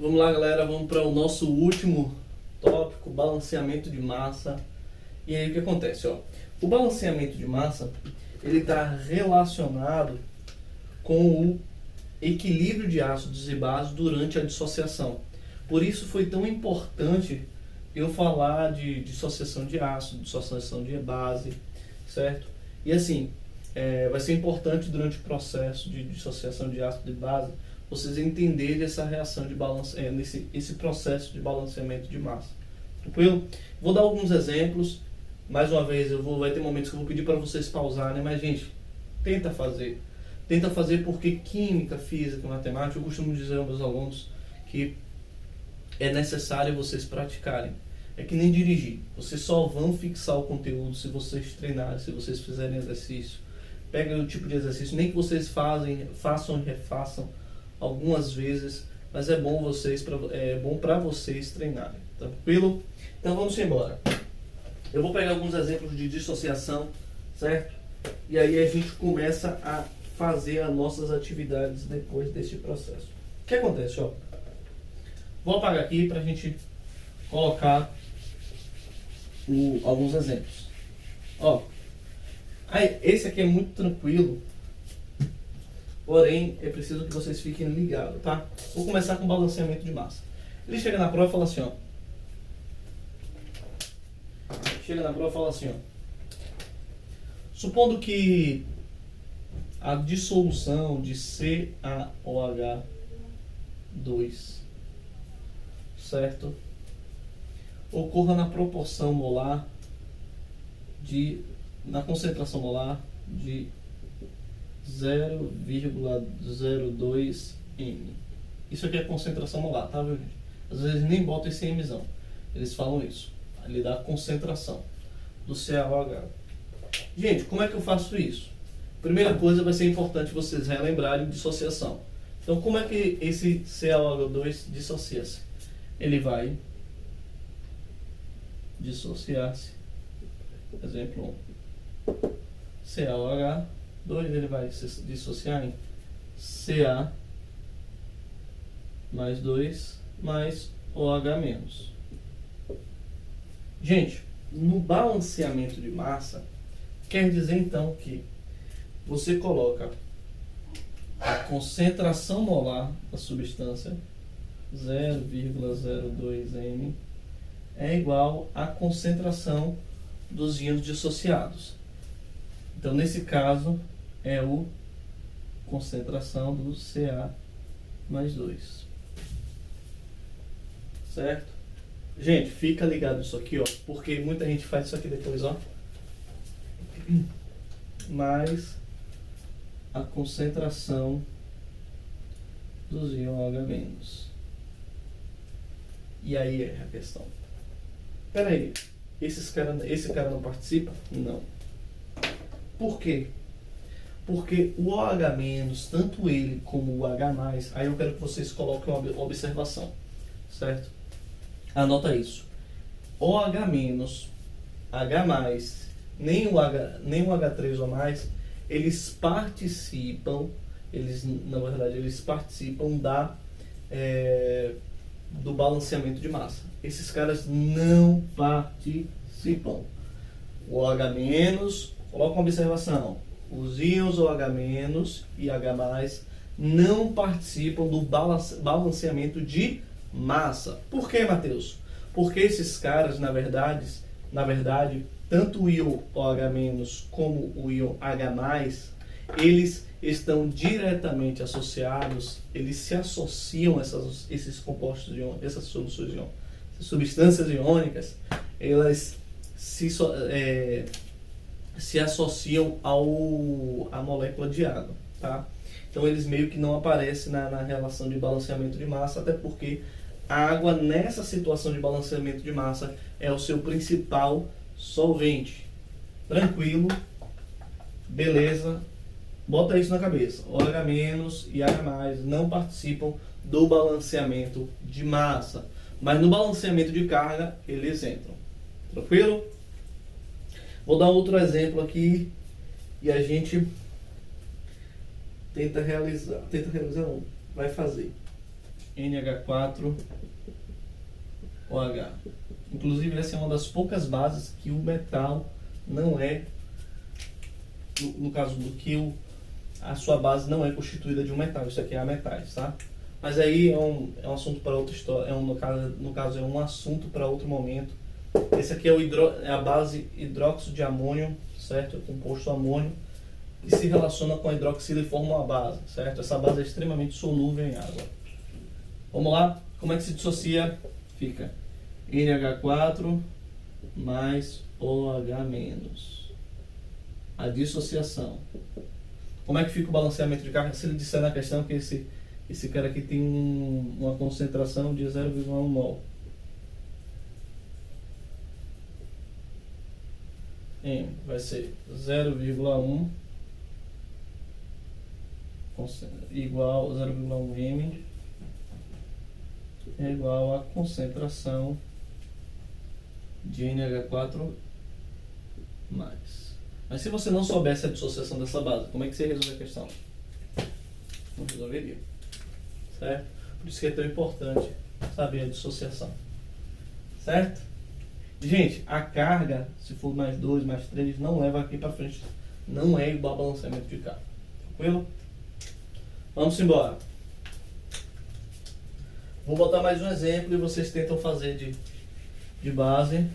Vamos lá, galera, vamos para o nosso último tópico, balanceamento de massa. E aí o que acontece, ó? O balanceamento de massa, ele está relacionado com o equilíbrio de ácidos e bases durante a dissociação. Por isso foi tão importante eu falar de dissociação de ácido, dissociação de base, certo? E assim, vai ser importante durante o processo de dissociação de ácido e base vocês entenderem essa reação de esse processo de balanceamento de massa. Tranquilo? Vou dar alguns exemplos. Mais uma vez, vai ter momentos que eu vou pedir para vocês pausarem, mas gente, tenta fazer. Tenta fazer porque química, física, matemática, eu costumo dizer aos meus alunos que é necessário vocês praticarem. É que nem dirigir. Vocês só vão fixar o conteúdo se vocês treinarem, se vocês fizerem exercício. Pega o tipo de exercício, nem que vocês façam e refaçam algumas vezes, mas é bom para vocês treinarem. Tranquilo? Então vamos embora. Eu vou pegar alguns exemplos de dissociação, certo? E aí a gente começa a fazer as nossas atividades depois deste processo. O que acontece, ó? Vou apagar aqui para a gente colocar alguns exemplos. Ó, esse aqui é muito tranquilo, porém é preciso que vocês fiquem ligados, tá? Vou começar com balanceamento de massa. Ele chega na prova e fala assim, ó. Supondo que a dissolução de CaOH2, certo, ocorra na proporção molar na concentração molar de 0,02 m. Isso aqui é concentração molar, tá, gente? Às vezes nem botam esse mzão. Eles falam isso. Ele dá a concentração do CaOH. Gente, como é que eu faço isso? Primeira coisa, vai ser importante vocês relembrarem dissociação. Então, como é que esse CaOH2 dissocia-se? Ele vai dissociar-se, exemplo 1, CaOH2, ele vai se dissociar em Ca mais 2 mais OH-. Gente, no balanceamento de massa, quer dizer então que você coloca a concentração molar da substância 0,02 m é igual à concentração dos íons dissociados. Então, nesse caso, é a concentração do Ca mais 2. Certo? Gente, fica ligado nisso aqui, ó, porque muita gente faz isso aqui depois, ó. Mais a concentração dos íons OH-. E aí é a questão. Pera aí, esse cara não participa? Não. Por quê? Porque o OH-, tanto ele como o H+, aí eu quero que vocês coloquem uma observação, certo? Anota isso. OH-, H+, nem o H3 ou mais, eles participam do balanceamento de massa. Esses caras não participam. O OH-, coloca uma observação, os íons OH- e H+, não participam do balanceamento de massa. Por que, Matheus? Porque esses caras, na verdade, tanto o íon OH- como o íon H+, eles estão diretamente associados, eles se associam, esses compostos iônicos, essas soluções iônicas, essas substâncias iônicas, elas se associam à molécula de água, tá? Então eles meio que não aparecem na relação de balanceamento de massa, até porque a água nessa situação de balanceamento de massa é o seu principal solvente. Tranquilo? Beleza? Bota isso na cabeça. OH- e H+ não participam do balanceamento de massa, mas no balanceamento de carga eles entram. Tranquilo? Vou dar outro exemplo aqui e a gente tenta realizar não, vai fazer. NH4OH. Inclusive essa é uma das poucas bases que o metal não é, no caso do que a sua base não é constituída de um metal. Isso aqui é ametais, tá? Mas aí é um assunto para outra história, no caso é um assunto para outro momento. Esse aqui é a base hidróxido de amônio, certo? É o composto amônio, que se relaciona com a hidroxila e forma uma base, certo? Essa base é extremamente solúvel em água. Vamos lá? Como é que se dissocia? Fica NH4 mais OH menos. A dissociação. Como é que fica o balanceamento de carga? Se ele disser na questão que esse cara aqui tem uma concentração de 0,1 mol. M vai ser 0,1 igual 0,1 M é igual a concentração de NH4 mais. Mas se você não soubesse a dissociação dessa base, como é que você resolve a questão? Não resolveria. Certo? Por isso que é tão importante saber a dissociação. Certo? Gente, a carga, se for mais 2, mais 3, não leva aqui para frente. Não é igual ao balanceamento de carga. Tranquilo? Vamos embora. Vou botar mais um exemplo e vocês tentam fazer de base.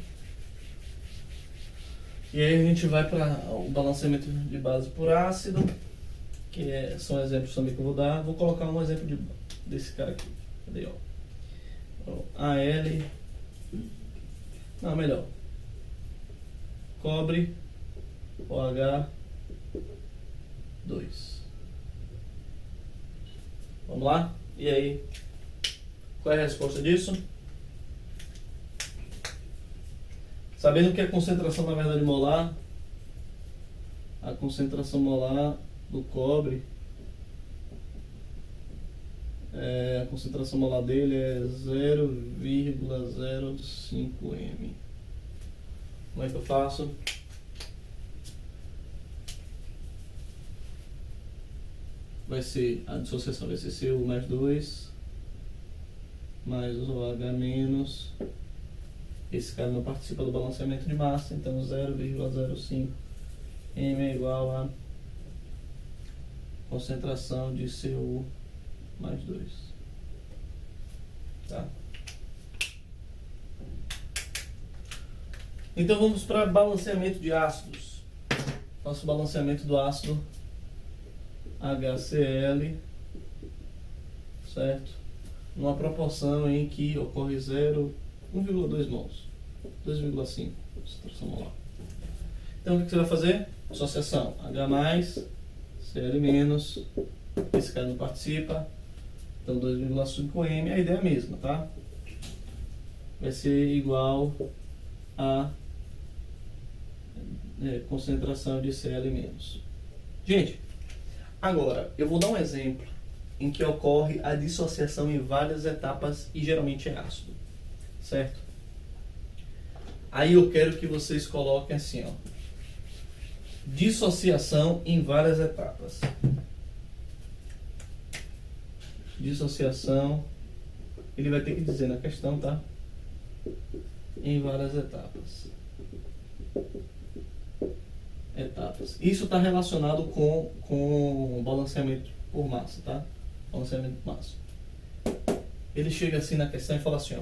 E aí a gente vai para o balanceamento de base por ácido, que são exemplos também que eu vou dar. Vou colocar um exemplo desse cara aqui. Cadê, ó? AL. Não, melhor. Cobre OH2. Vamos lá? E aí? Qual é a resposta disso? Sabendo que a concentração, na verdade, molar, a concentração molar do cobre, a concentração molar dele é 0,05 M. Como é que eu faço? Vai ser, a dissociação vai ser Cu mais 2, mais OH menos. Esse cara não participa do balanceamento de massa, então 0,05 M é igual a concentração de Cu mais 2. Tá? Então vamos para balanceamento de ácidos. Nosso balanceamento do ácido HCl, certo? Numa proporção em que ocorre 1,2 mols, 2,5 concentração molar. Então o que você vai fazer? Associação H mais, Cl menos, esse cara não participa, então 2,5 M, a ideia é a mesma, tá? Vai ser igual a concentração de Cl menos. Gente, agora eu vou dar um exemplo em que ocorre a dissociação em várias etapas e geralmente é ácido, certo? Aí eu quero que vocês coloquem assim, ó, dissociação em várias etapas. Dissociação, ele vai ter que dizer na questão, tá? Em várias etapas. Isso está relacionado com balanceamento por massa, tá? Balanceamento por massa. Ele chega assim na questão e fala assim, ó,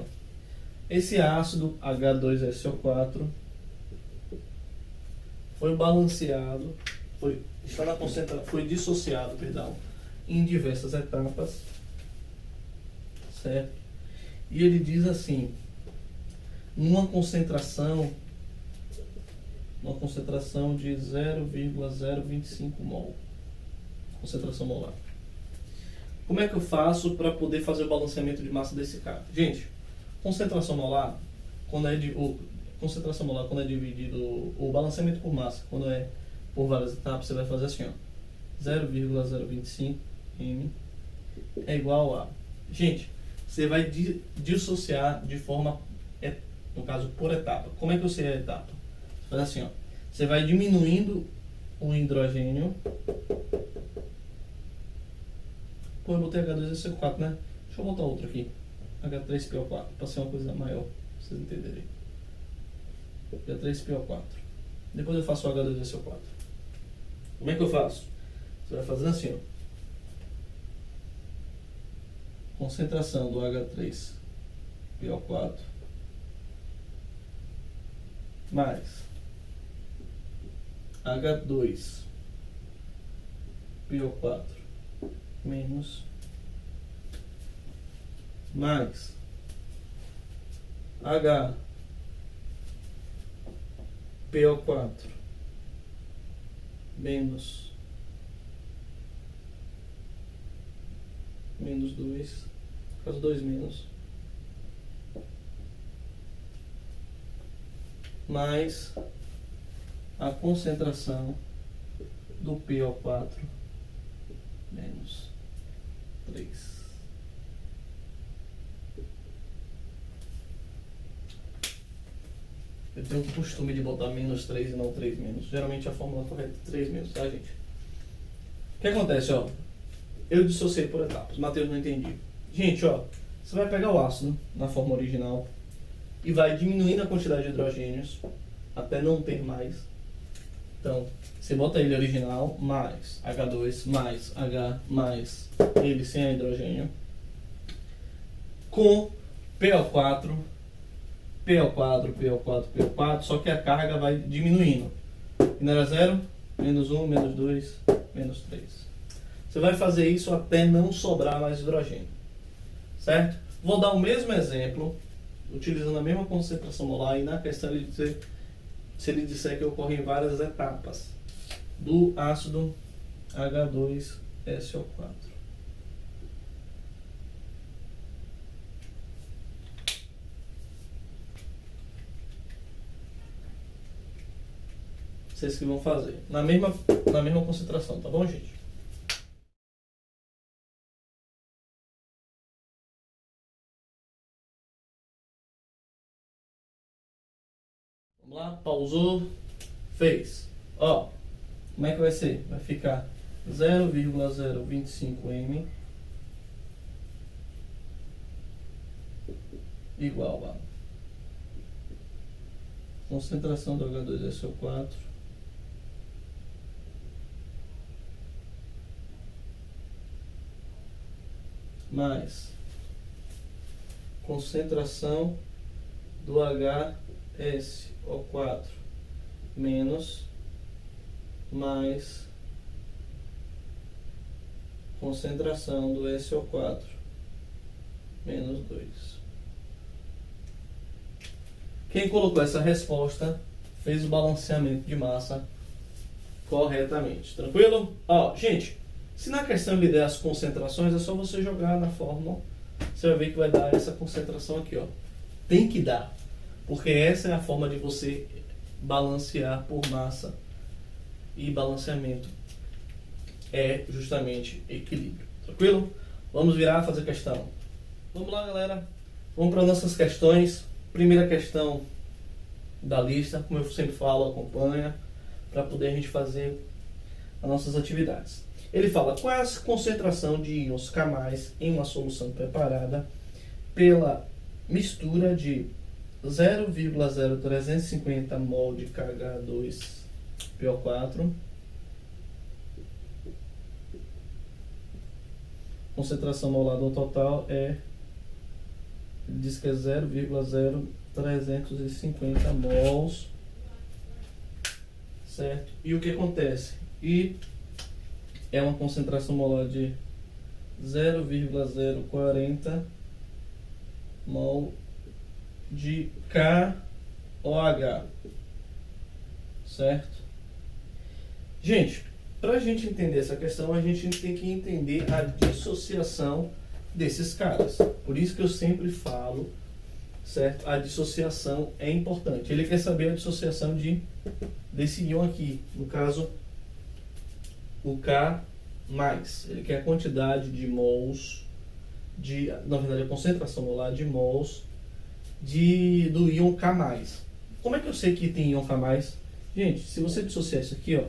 esse ácido H2SO4 foi balanceado, foi dissociado, perdão, em diversas etapas, certo? E ele diz assim, numa concentração de 0,025 mol, concentração molar. Como é que eu faço para poder fazer o balanceamento de massa desse cara? Gente, concentração molar, quando é dividido, o balanceamento por massa, quando é por várias etapas, você vai fazer assim, ó, 0,025 M é igual a... Gente, você vai dissociar de forma, no caso, por etapa. Como é que eu sei a etapa? Você faz assim, ó, você vai diminuindo o hidrogênio. Pô, eu botei H2SO4, né? Deixa eu botar outro aqui. H3PO4, para ser uma coisa maior, pra vocês entenderem. H3PO4. Depois eu faço o H2SO4. Como é que eu faço? Você vai fazendo assim, ó. Concentração do H3PO4 mais H2PO4 menos mais HPO4 menos 2, faz 2 menos, mais a concentração do PO4 menos 3. Eu tenho o costume de botar menos 3 e não 3 menos. Geralmente a fórmula correta é 3 menos, tá, gente? O que acontece, ó? Eu dissociei por etapas. Matheus não entendi. Gente, ó, você vai pegar o ácido na forma original e vai diminuindo a quantidade de hidrogênios até não ter mais. Então, você bota ele original, mais H2, mais H, mais ele sem a hidrogênio, com PO4, só que a carga vai diminuindo. E não era 0, menos 1, menos 2, menos 3. Você vai fazer isso até não sobrar mais hidrogênio. Certo? Vou dar o mesmo exemplo, utilizando a mesma concentração molar, e na questão ele dizer, se ele disser que ocorre em várias etapas do ácido H2SO4. Vocês que vão fazer na mesma concentração, tá bom, gente? Vamos lá, pausou, fez. Ó, como é que vai ser? Vai ficar 0,025m igual a concentração do H2SO4 mais concentração do HSO4 menos mais concentração do SO4 menos 2. Quem colocou essa resposta fez o balanceamento de massa corretamente. Tranquilo? Ó, gente, se na questão ele der as concentrações, é só você jogar na fórmula. Você vai ver que vai dar essa concentração aqui, ó. Tem que dar, porque essa é a forma de você balancear por massa. E balanceamento é justamente equilíbrio. Tranquilo? Vamos virar a fazer questão. Vamos lá, galera. Vamos para nossas questões. Primeira questão da lista, como eu sempre falo, acompanha, para poder a gente fazer as nossas atividades. Ele fala, qual é a concentração de íons K+ em uma solução preparada pela mistura de 0,0350 mol de KH2PO4, concentração molar do total é, ele diz que é 0,0350 mols, certo? E o que acontece? E é uma concentração molar de 0,040 mol de KOH, certo? Gente, para a gente entender essa questão, a gente tem que entender a dissociação desses caras. Por isso que eu sempre falo, certo? A dissociação é importante. Ele quer saber a dissociação desse íon aqui, no caso, o K+. Ele quer a quantidade de mols, na verdade a concentração molar de mols do íon K+. Como é que eu sei que tem íon K+? Gente, se você dissociar isso aqui, ó,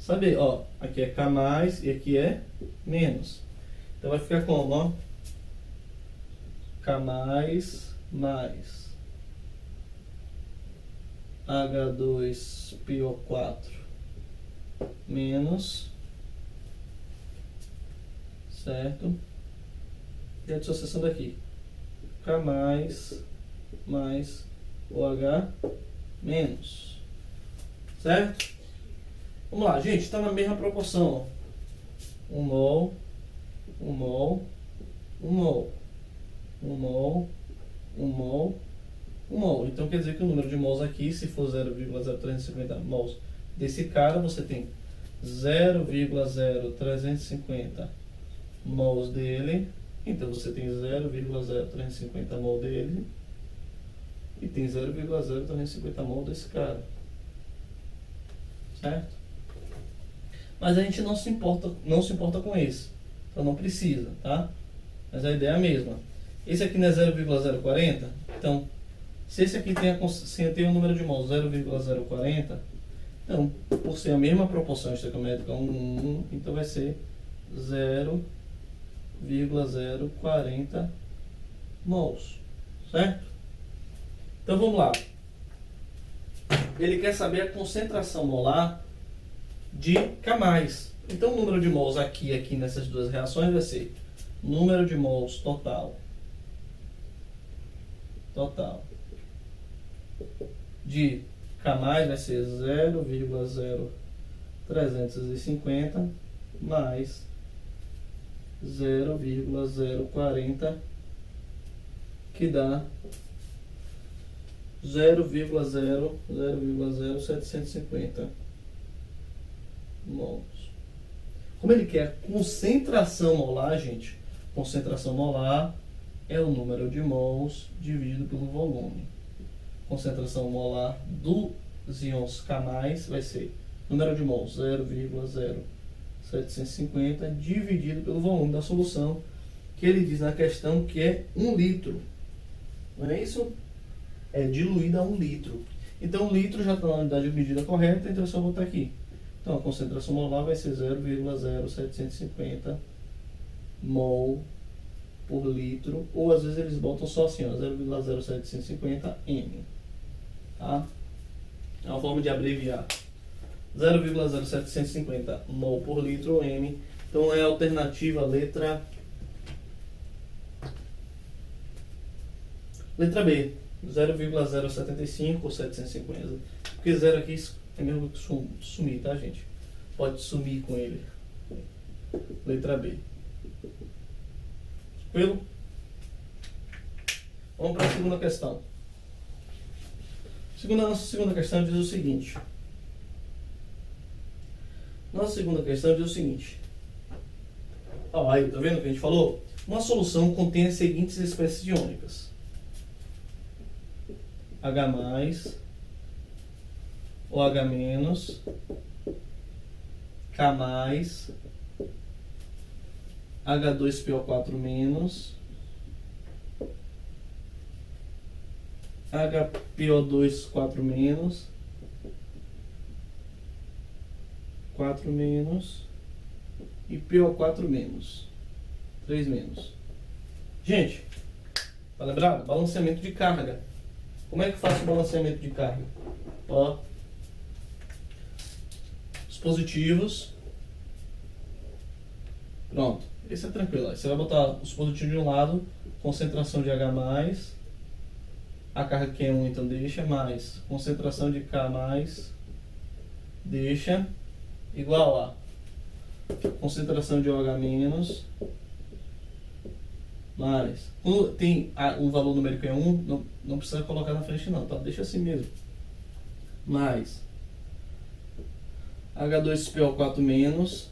saber, ó, aqui é K mais e aqui é menos. Então vai ficar como, ó? K mais H2PO4 menos, certo? E a dissociação daqui, K mais OH menos, certo? Vamos lá, gente, está na mesma proporção, ó. 1 mol, 1 mol, 1 mol, 1 mol, 1 mol, 1 mol. Então quer dizer que o número de mols aqui, se for 0,0350 mols desse cara, você tem 0,0350 mols dele. Então você tem 0,0350 mol dele e tem 0,0350 mol desse cara, certo? Mas a gente não se importa com esse, então não precisa, tá? Mas a ideia é a mesma. Esse aqui não é 0,040, então se esse aqui tem o número de mols 0,040, então por ser a mesma proporção estequiométrica 1, então vai ser 0,040 mols, certo? Então vamos lá. Ele quer saber a concentração molar de K+. Então o número de mols aqui nessas duas reações vai ser número de mols total de K+, vai ser 0,0350 mais 0,040, que dá 0,0750 mols. Como ele quer concentração molar, gente, concentração molar é o número de mols dividido pelo volume. Concentração molar dos íons K+, vai ser número de mols 0,0750 dividido pelo volume da solução, que ele diz na questão que é 1 litro. Não é isso? É diluída a 1 litro. Então, 1 litro já está na unidade de medida correta, então é só botar aqui. Então, a concentração molar vai ser 0,0750 mol por litro, ou às vezes eles botam só assim, 0,0750 m. Tá? É uma forma de abreviar. 0,0750 mol por litro ou m. Então, é a alternativa letra B. 0,075 ou 750. Porque 0 aqui é mesmo que sumir, tá, gente? Pode sumir com ele. Letra B. Tranquilo? Vamos para a segunda questão. Nossa segunda questão diz o seguinte. Ó, aí, tá vendo o que a gente falou? Uma solução contém as seguintes espécies iônicas: H+, OH-, K+, H2PO4-, HPO2 4-, 4- e PO4-, 3-. Gente, tá lembrado? Balanceamento de carga. Como é que eu faço o balanceamento de carga? Ó, os positivos. Pronto, esse é tranquilo. Aí você vai botar os positivos de um lado, concentração de H+, a carga que é 1, então deixa, mais concentração de K+, deixa, igual a concentração de OH-, mais, quando tem um valor numérico é 1, não precisa colocar na frente não, tá? Deixa assim mesmo. Mais H2PO4-,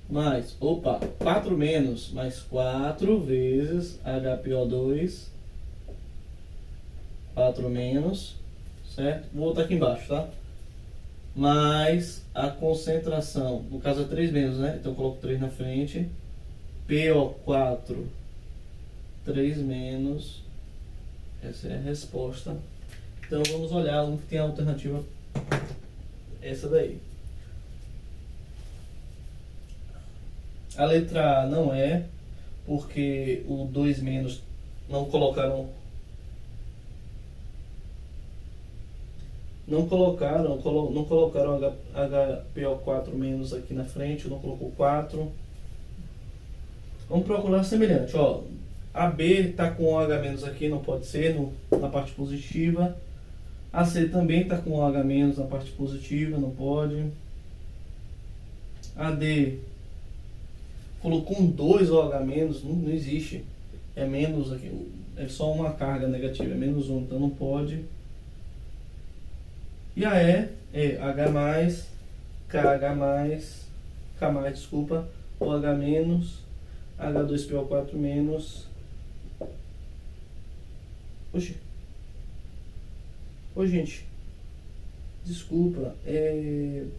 mais, 4- mais 4 vezes HPO2, 4-, certo? Vou botar aqui embaixo, tá? Mais a concentração, no caso é 3-, né? Então eu coloco 3 na frente, PO4, 3-, essa é a resposta. Então vamos olhar um que tem a alternativa Essa daí. A letra A não é, porque o 2 menos não colocaram. Não colocaram HPO4 menos aqui na frente, não colocou 4. Vamos procurar semelhante. Ó, AB está com OH menos aqui, não pode ser na parte positiva. AC também está com OH menos na parte positiva, não pode. AD colocou um 2 OH menos, não existe. É menos aqui, é só uma carga negativa, é menos 1, então não pode. E a E é H+, KH+, K+, desculpa, OH menos, H2PO4 menos. Oxi. Ô gente, desculpa,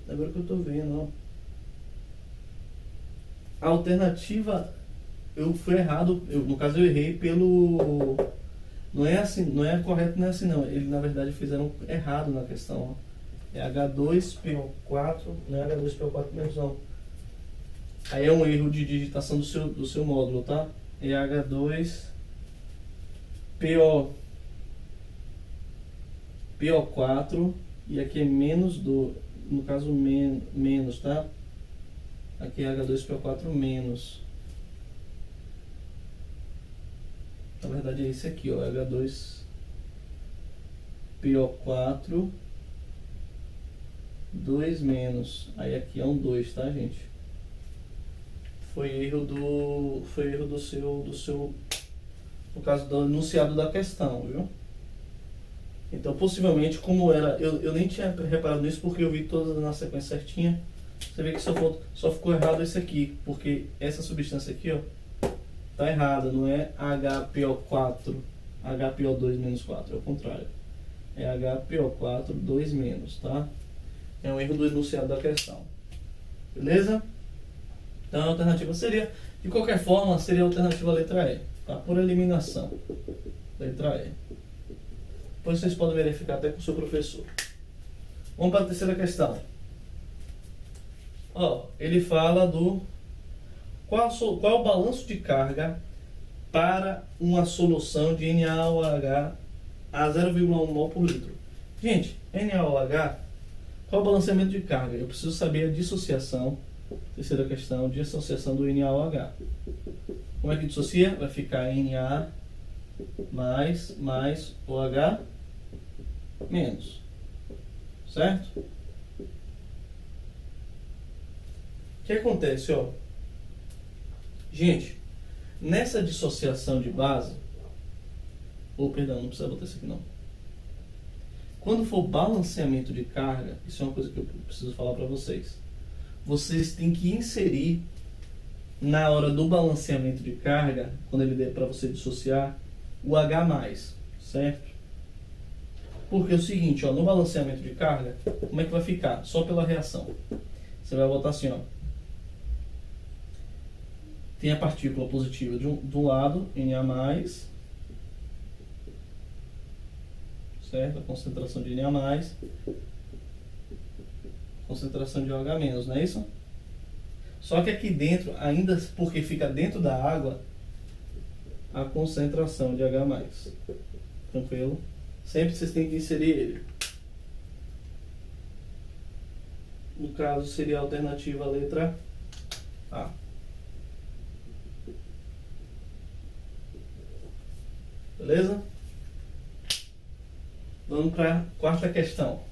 agora que eu tô vendo, ó. A alternativa, eu fui errado, no caso eu errei pelo... Não é assim, não é correto, não é assim não. Eles na verdade fizeram errado na questão, ó. É H2PO4, não é H2PO4 menos não. Aí é um erro de digitação do seu módulo, tá? É H2PO4 e aqui é menos no caso menos, tá? Aqui é H2PO4 menos. Na verdade é esse aqui, ó, H2PO4 2 menos. Aí aqui é um 2, tá, gente? Foi erro do seu no caso do enunciado da questão, viu? Então, possivelmente, como era, eu nem tinha reparado nisso porque eu vi todas na sequência certinha. Você vê que só ficou errado esse aqui, porque essa substância aqui, ó, tá errada, não é HPO4, HPO2 menos 4, é o contrário. É HPO4 2 menos, tá? É um erro do enunciado da questão. Beleza? Então a alternativa seria, de qualquer forma, seria a alternativa letra E, tá? Por eliminação. Letra E. Depois vocês podem verificar até com o seu professor. Vamos para a terceira questão. Ó, ele fala do qual é o balanço de carga para uma solução de NaOH a 0,1 mol por litro. Gente, NaOH, qual é o balanceamento de carga? Eu preciso saber a dissociação. Terceira questão, dissociação do NaOH. Como é que dissocia? Vai ficar Na mais OH menos. Certo? O que acontece, ó? Gente, nessa dissociação de base, perdão, não precisa botar isso aqui não. Quando for balanceamento de carga, isso é uma coisa que eu preciso falar para vocês. Vocês têm que inserir na hora do balanceamento de carga, quando ele der para você dissociar, o H+, certo? Porque é o seguinte, ó, no balanceamento de carga, como é que vai ficar? Só pela reação. Você vai botar assim, ó. Tem a partícula positiva de um lado, Na+, certo? A concentração de Na+, concentração de OH-, não é isso? Só que aqui dentro, ainda porque fica dentro da água, a concentração de H+. Tranquilo? Sempre vocês têm que inserir ele. No caso, seria a alternativa letra A. Beleza? Vamos para a quarta questão.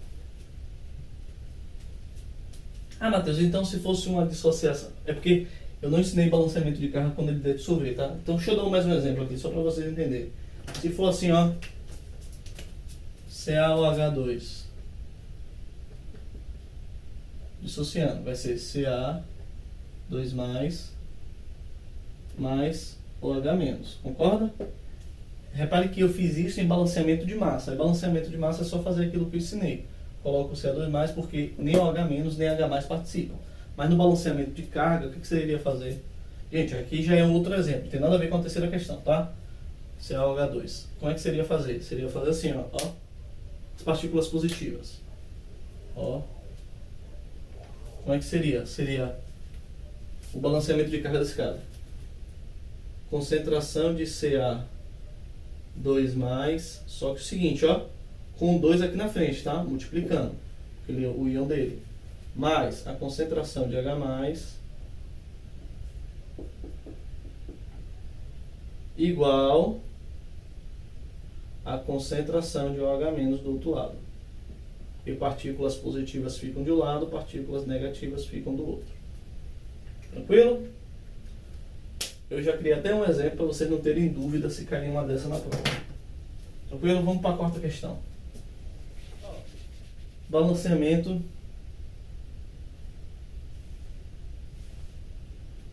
Ah, Matheus, então se fosse uma dissociação... É porque eu não ensinei balanceamento de carga quando ele der dissolver, tá? Então deixa eu dar mais um exemplo aqui, só para vocês entenderem. Se for assim, ó... CaOH2 dissociando, vai ser Ca2 mais OH-, concorda? Repare que eu fiz isso em balanceamento de massa. E balanceamento de massa é só fazer aquilo que eu ensinei. Coloco o Ca2+, porque nem OH- nem H+ participam. Mas no balanceamento de carga, o que você iria fazer? Gente, aqui já é um outro exemplo. Tem nada a ver com a terceira questão, tá? CaOH2. Como é que seria fazer? Seria fazer assim, ó. As partículas positivas. Ó. Como é que seria? Seria o balanceamento de carga da escada. Concentração de Ca2+, só que o seguinte, ó, com 2 aqui na frente, tá? Multiplicando o íon dele. Mais a concentração de H+, igual a concentração de OH- do outro lado. E partículas positivas ficam de um lado, partículas negativas ficam do outro. Tranquilo? Eu já criei até um exemplo para vocês não terem dúvida se cair uma dessa na prova. Tranquilo? Vamos para a quarta questão. Balanceamento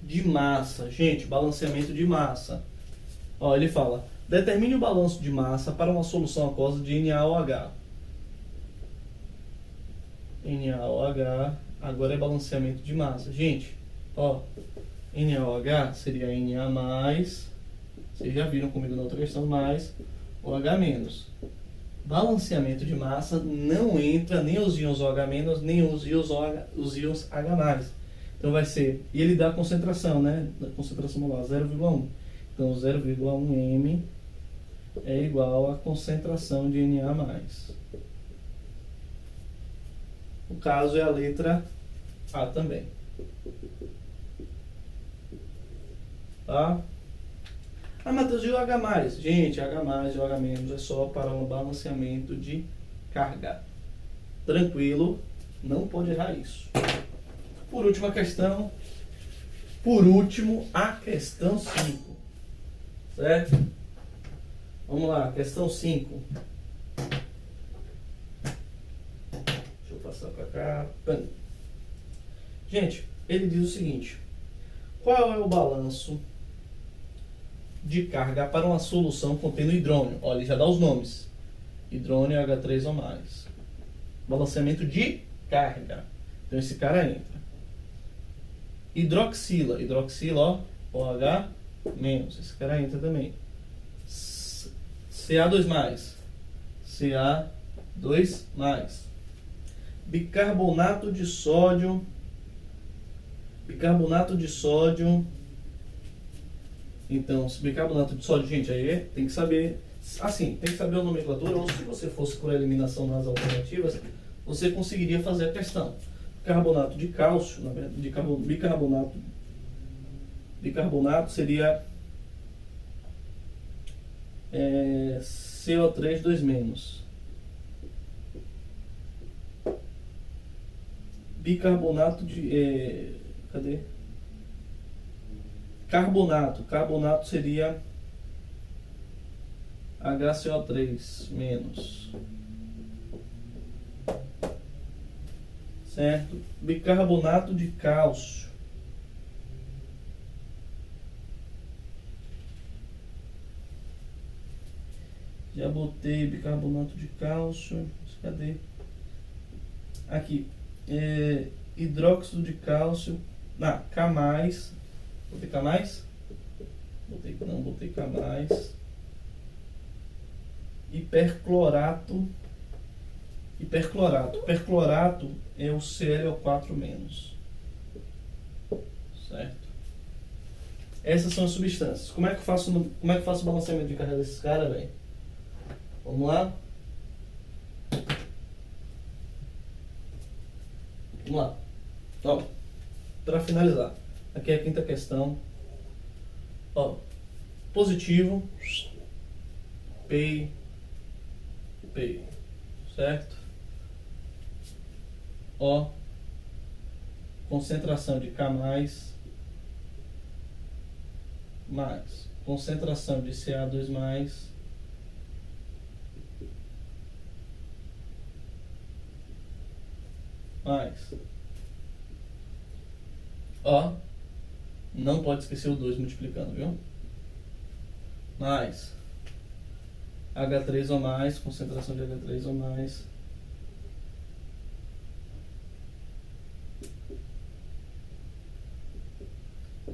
de massa. Gente, balanceamento de massa. Ó, ele fala: determine o balanço de massa para uma solução aquosa de NaOH. NaOH, agora é balanceamento de massa. Gente, ó, NaOH seria Na+, vocês já viram comigo na outra questão, mais OH-. Balanceamento de massa não entra nem os íons OH-, nem os íons H+. Então vai ser, e ele dá a concentração, né? Da concentração molar, 0,1. Então 0,1 m é igual à concentração de Na+. O caso é a letra A também. Tá? Ah, Matheus, e o H+? Gente, H+, e OH- é só para um balanceamento de carga. Tranquilo, não pode errar isso. Por último, a questão questão 5. Certo? Vamos lá, questão 5. Deixa eu passar para cá. Gente, ele diz o seguinte: qual é o balanço de carga para uma solução contendo hidrônio? Olha, ele já dá os nomes: hidrônio, H3 ou mais. Balanceamento de carga. Então esse cara entra. Hidroxila, ó, OH-, esse cara entra também. Ca2+, Ca2+. Bicarbonato de sódio, então, bicarbonato de sódio, gente, aí tem que saber, assim, tem que saber a nomenclatura, ou se você fosse por eliminação nas alternativas, você conseguiria fazer a questão. Carbonato de cálcio, na verdade, bicarbonato seria CO3 2-. Bicarbonato de cadê? Carbonato seria HCO3-. Certo? Bicarbonato de cálcio. Já botei bicarbonato de cálcio. Cadê? Aqui. Hidróxido de cálcio. K+. Botei K+? Botei K+. Hiperclorato. Perclorato é o ClO4-. Certo? Essas são as substâncias. Como é que eu faço o balanceamento de carga desses caras, velho? Vamos lá? Vamos lá. Ó, para finalizar, aqui é a quinta questão. Ó, positivo, P, certo? Ó, concentração de K+, mais concentração de Ca2+, mais, ó, não pode esquecer o 2 multiplicando, viu? Mais H3 ou mais, concentração de H3 ou mais,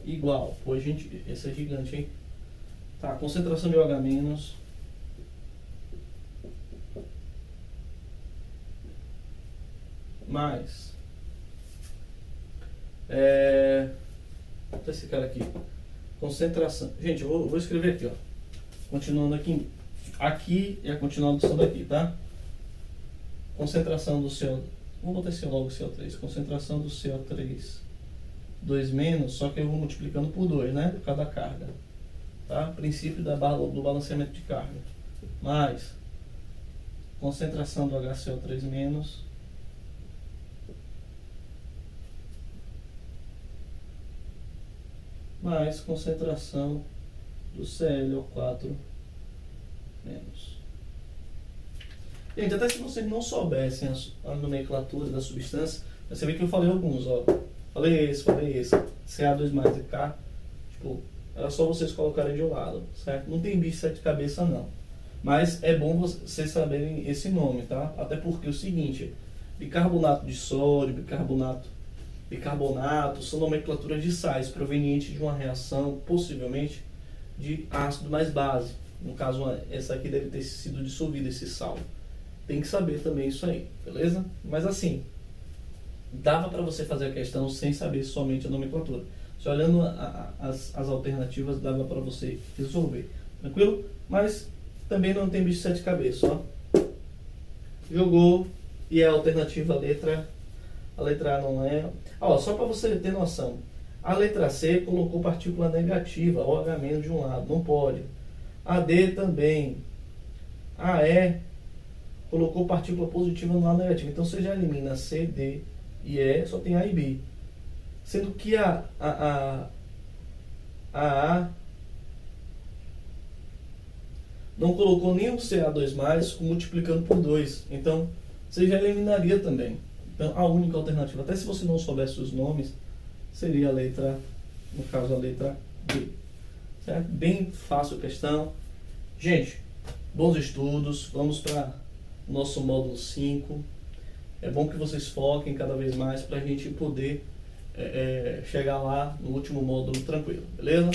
igual, pô, gente, esse é gigante, hein? Tá, concentração de OH-, mais esse cara aqui, concentração. Gente, eu vou escrever aqui, ó. Continuando aqui. Aqui é a continuação daqui, tá? Concentração do CO. Vamos botar esse logo CO3. Concentração do CO3 2 menos, só que eu vou multiplicando por 2, né? Por cada carga. Tá? Princípio do balanceamento de carga. Mais concentração do HCO3 menos mais concentração do ClO4 menos. Gente, até se vocês não soubessem a nomenclatura da substância, você vê que eu falei alguns, ó. Falei esse, Ca2 mais e K, tipo, era só vocês colocarem de um lado, certo? Não tem bicho de sete cabeças não. Mas é bom vocês saberem esse nome, tá? Até porque é o seguinte, bicarbonato de sódio, bicarbonato são nomenclaturas de sais provenientes de uma reação, possivelmente, de ácido mais base. No caso, essa aqui deve ter sido dissolvida, esse sal. Tem que saber também isso aí, beleza? Mas assim, dava para você fazer a questão sem saber somente a nomenclatura. Só olhando as alternativas, dava para você resolver. Tranquilo? Mas também não tem bicho de sete cabeças, ó. Jogou e é a alternativa a letra A não é. Ó, só para você ter noção. A letra C colocou partícula negativa, OH- de um lado, não pode. A D também. A E colocou partícula positiva no lado negativo. Então você já elimina C, D e E, só tem A e B. Sendo que a não colocou nenhum Ca2+, multiplicando por 2. Então, você já eliminaria também. Então, a única alternativa, até se você não soubesse os nomes, seria a letra, no caso, a letra B. Certo? Bem fácil a questão. Gente, bons estudos. Vamos para o nosso módulo 5. É bom que vocês foquem cada vez mais para a gente poder chegar lá no último módulo tranquilo. Beleza?